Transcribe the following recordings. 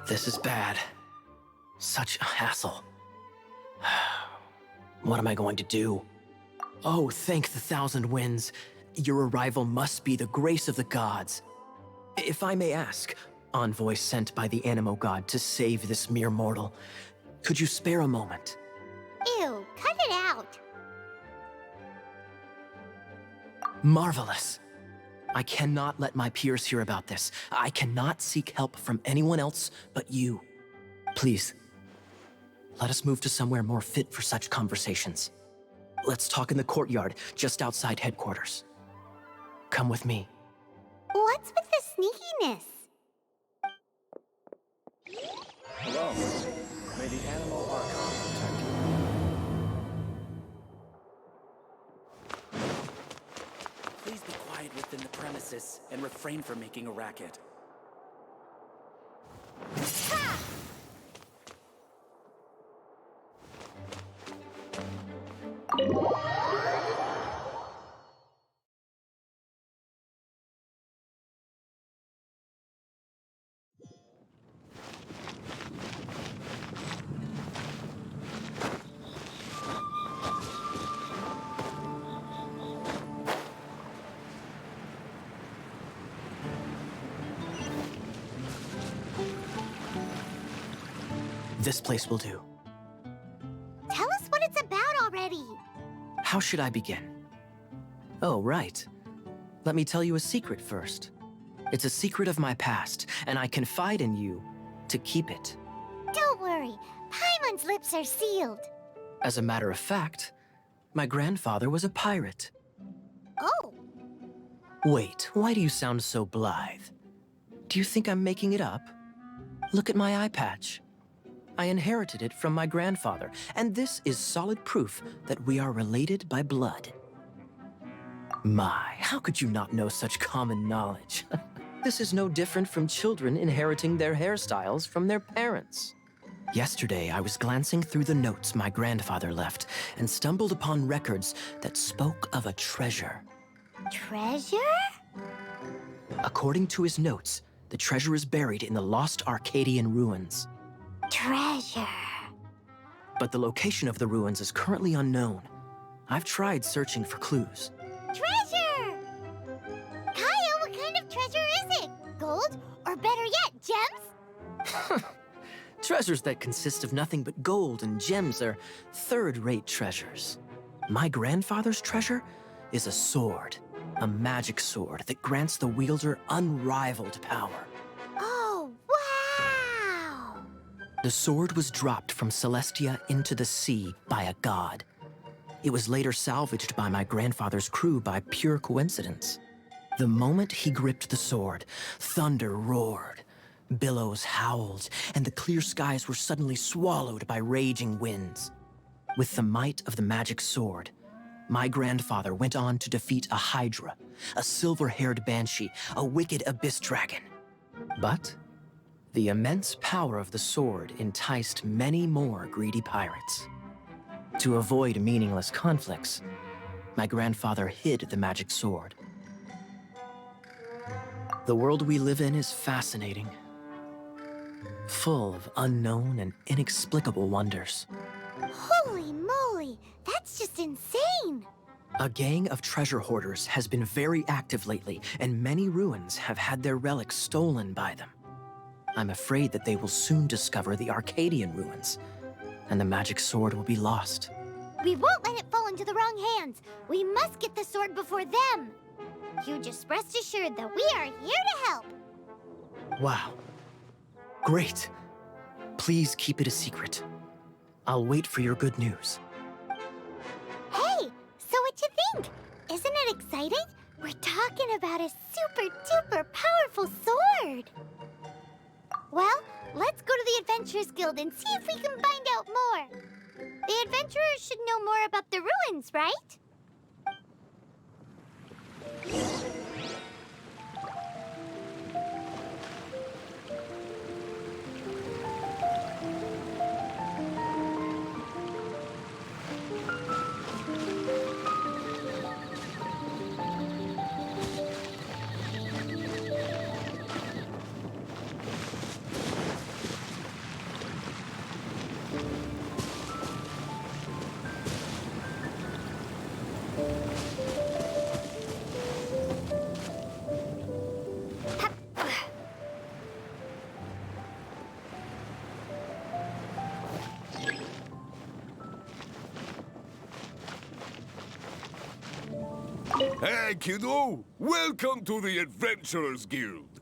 This is bad. Such a hassle. What am I going to do? Oh, thank the thousand winds. Your arrival must be the grace of the gods. If I may ask, envoy sent by the Animo god to save this mere mortal, could you spare a moment? Ew, cut it out. Marvelous. I cannot let my peers hear about this. I cannot seek help from anyone else but you. Please, let us move to somewhere more fit for such conversations. Let's talk in the courtyard, just outside headquarters. Come with me. What's with the sneakiness? Hello. May the animal archon protect you. Please be quiet within the premises and refrain from making a racket. Ha! This place will do. Tell us what it's about already. How should I begin? Oh, right. Let me tell you a secret first. It's a secret of my past, and I confide in you to keep it. Don't worry, Paimon's lips are sealed. As a matter of fact, my grandfather was a pirate. Oh, Wait, why do you sound so blithe? Do you think I'm making it up? Look at my eye patch. I inherited it from my grandfather, and this is solid proof that we are related by blood. My, how could you not know such common knowledge? This is no different from children inheriting their hairstyles from their parents. Yesterday, I was glancing through the notes my grandfather left and stumbled upon records that spoke of a treasure. treasure? According to his notes, the treasure is buried in the lost Arcadian ruins. Treasure. But the location of the ruins is currently unknown. I've tried searching for clues. Treasure! Kyle, what kind of treasure is it? Gold? Or better yet, gems? Treasures that consist of nothing but gold and gems are third-rate treasures. My grandfather's treasure is a sword, a magic sword that grants the wielder unrivaled power. Oh, wow! The sword was dropped from Celestia into the sea by a god. It was later salvaged by my grandfather's crew by pure coincidence. The moment he gripped the sword, thunder roared, billows howled, and the clear skies were suddenly swallowed by raging winds. With the might of the magic sword, my grandfather went on to defeat a hydra, a silver-haired banshee, a wicked abyss dragon. But the immense power of the sword enticed many more greedy pirates. To avoid meaningless conflicts, my grandfather hid the magic sword. The world we live in is fascinating, full of unknown and inexplicable wonders. Holy moly, that's just insane! A gang of treasure hoarders has been very active lately, and many ruins have had their relics stolen by them. I'm afraid that they will soon discover the Arcadian ruins, and the magic sword will be lost. We won't let it fall into the wrong hands. We must get the sword before them. You just rest assured that we are here to help. Wow. Great. Please keep it a secret. I'll wait for your good news. Hey, so what you think? Isn't it exciting? We're talking about a super duper powerful sword. Well, let's go to the Adventurers Guild and see if we can find out more. The adventurers should know more about the ruins, right? Hey, kiddo! Welcome to the Adventurers Guild.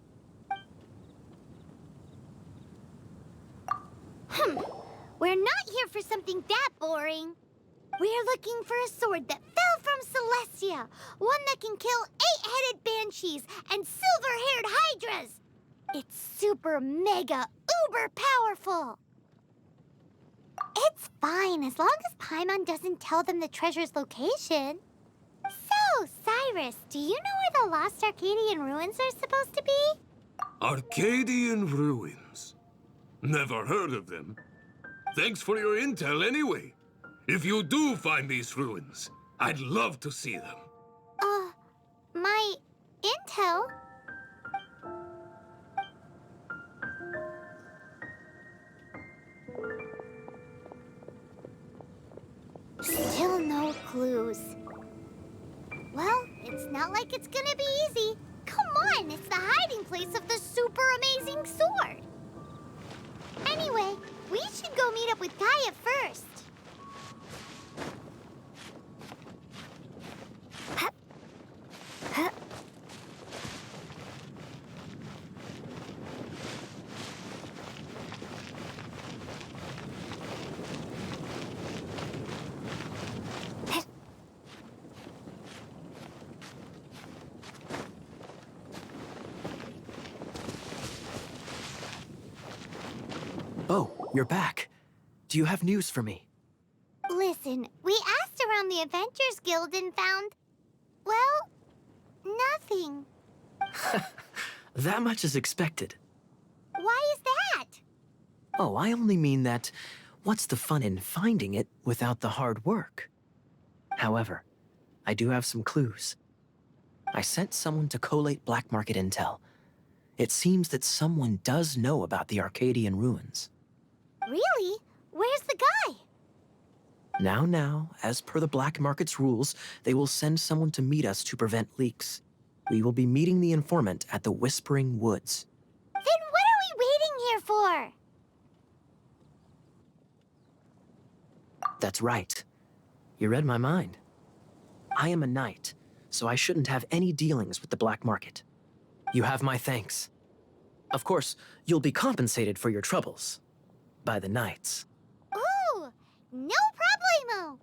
We're not here for something that boring. We're looking for a sword that fell from Celestia. One that can kill 8-headed banshees and silver-haired hydras. It's super mega uber powerful. It's fine as long as Paimon doesn't tell them the treasure's location. So, Cyrus, do you know where the lost Arcadian ruins are supposed to be? Arcadian ruins? Never heard of them. Thanks for your intel anyway. If you do find these ruins, I'd love to see them. My intel? Still no clues. Well, it's not like it's gonna be easy. Come on, it's the hiding place of the super amazing sword. Anyway, we should go meet up with Gaia first. Hup. Hup. Oh, you're back. Do you have news for me? Listen, we asked around the Adventurers Guild and found, well, nothing. That much is expected. Why is that? Oh, I only mean that what's the fun in finding it without the hard work? However, I do have some clues. I sent someone to collate black market intel. It seems that someone does know about the Arcadian ruins. Really? Where's the guy? Now, as per the black market's rules, they will send someone to meet us to prevent leaks. We will be meeting the informant at the Whispering Woods. Then what are we waiting here for? That's right. You read my mind. I am a knight, so I shouldn't have any dealings with the black market. You have my thanks. Of course, you'll be compensated for your troubles. By the knights. Ooh, no problemo.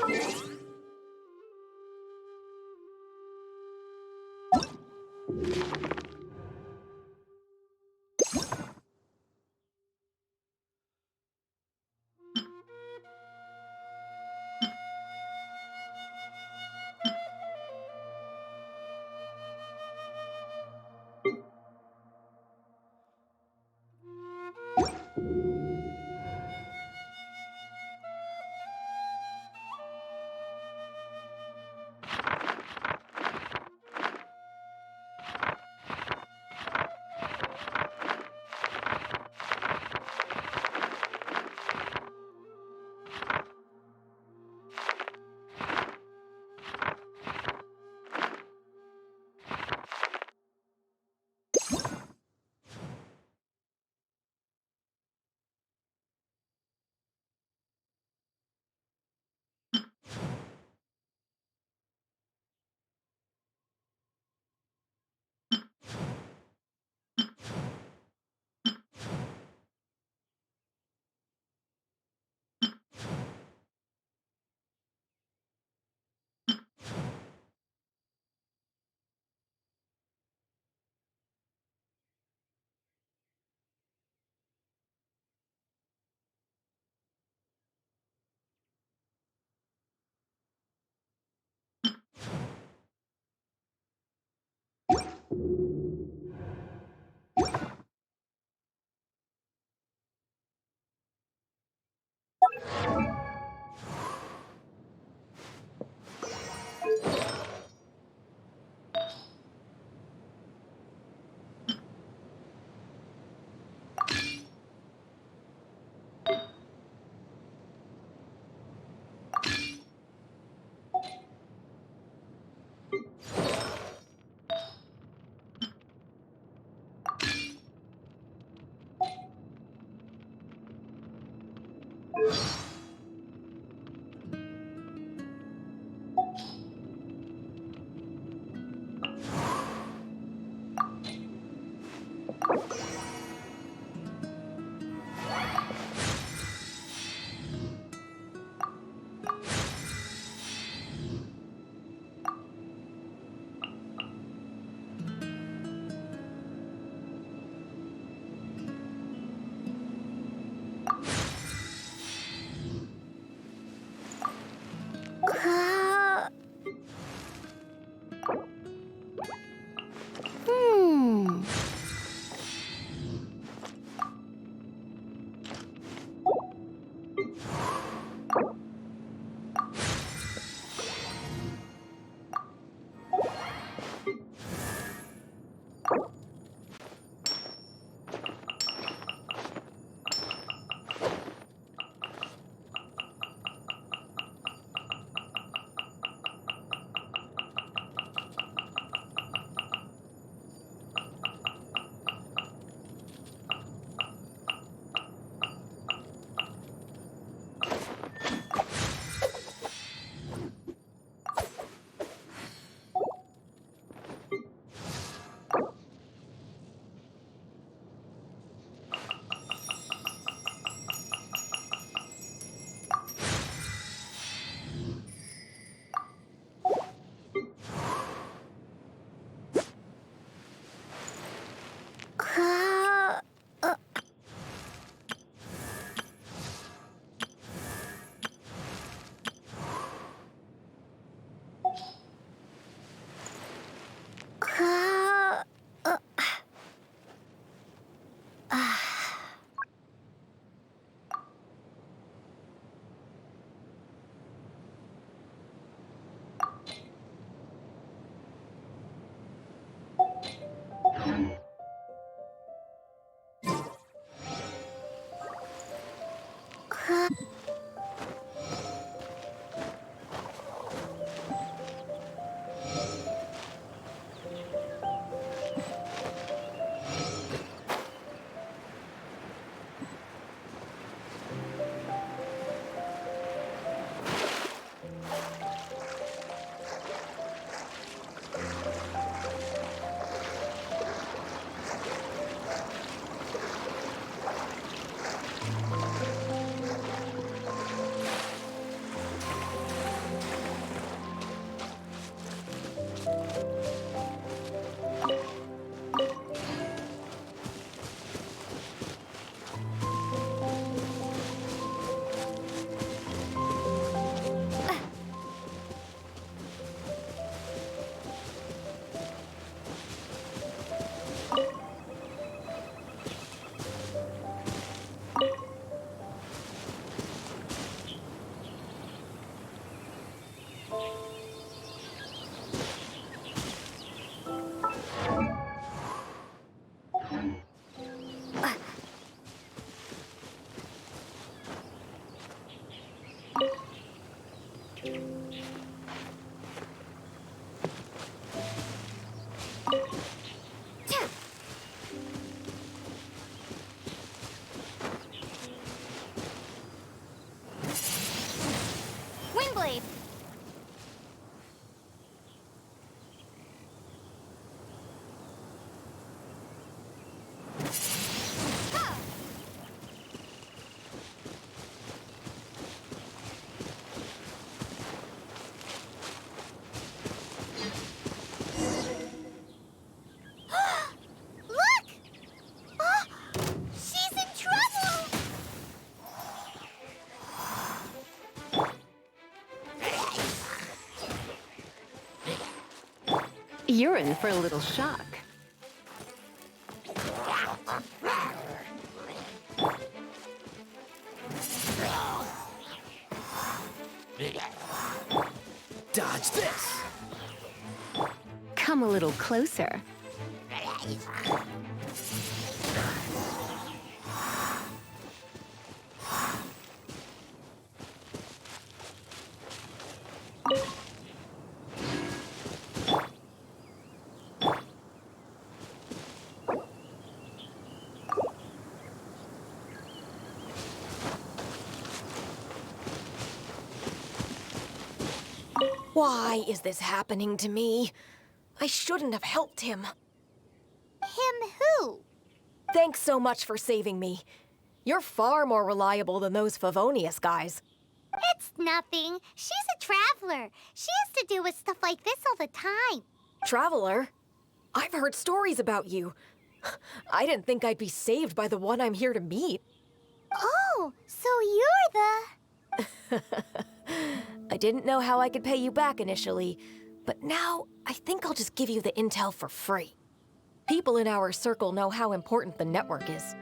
Hmm. You're in for a little shock. Dodge this! Come a little closer. Why is this happening to me? I shouldn't have helped him. Him who? Thanks so much for saving me. You're far more reliable than those Favonius guys. It's nothing. She's a traveler. She has to deal with stuff like this all the time. Traveler? I've heard stories about you. I didn't think I'd be saved by the one I'm here to meet. Oh, so you're the... I didn't know how I could pay you back initially, but now I think I'll just give you the intel for free. People in our circle know how important the network is.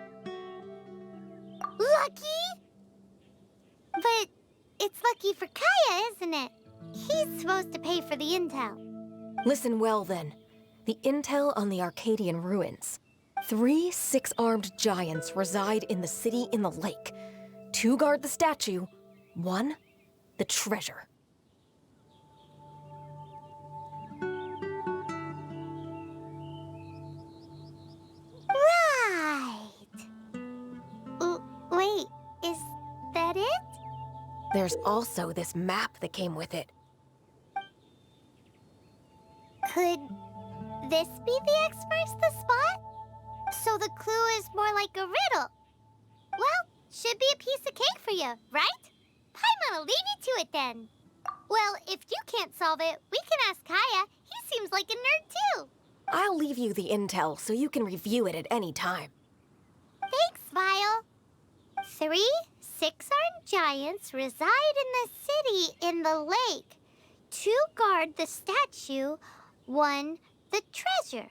Lucky? But it's lucky for Kaya, isn't it? He's supposed to pay for the intel. Listen well then. The intel on the Arcadian ruins. 3 6-armed giants reside in the city in the lake. 2 guard the statue, 1 the treasure. Right. Wait, is that it? There's also this map that came with it. Could this be the X-First the spot? So the clue is more like a riddle. Well, should be a piece of cake for you, right? Paimon'll leave you to it then. Well, if you can't solve it, we can ask Kaya. He seems like a nerd too. I'll leave you the intel so you can review it at any time. Thanks, Vile. 3 6-armed giants reside in the city in the lake. 2 guard the statue, 1 the treasure.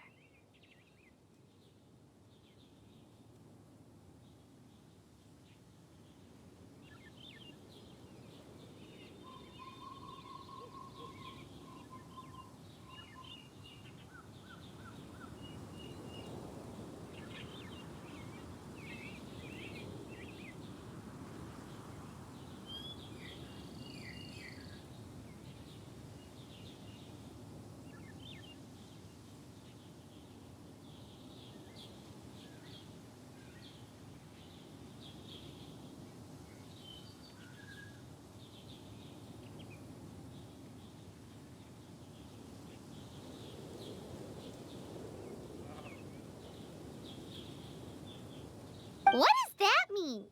What does that mean?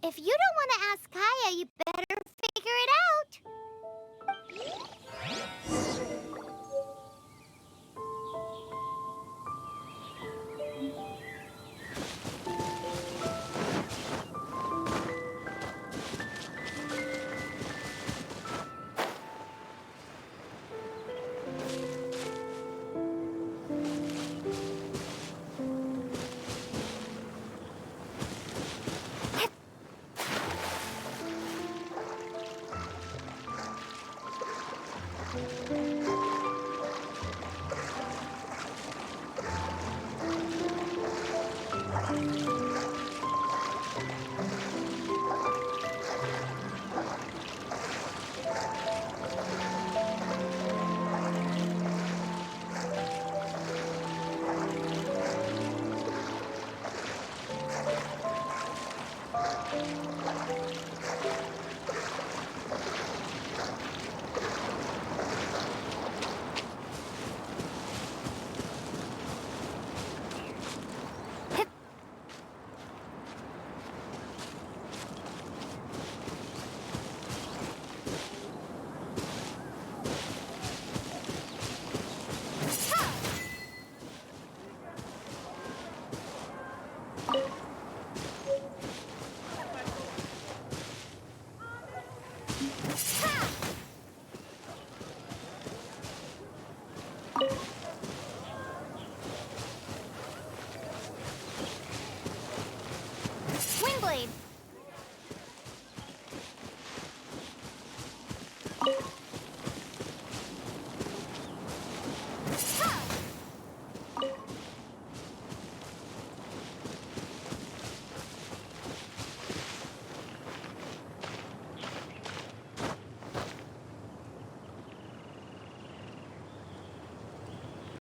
If you don't want to ask Kaya, you better figure it out.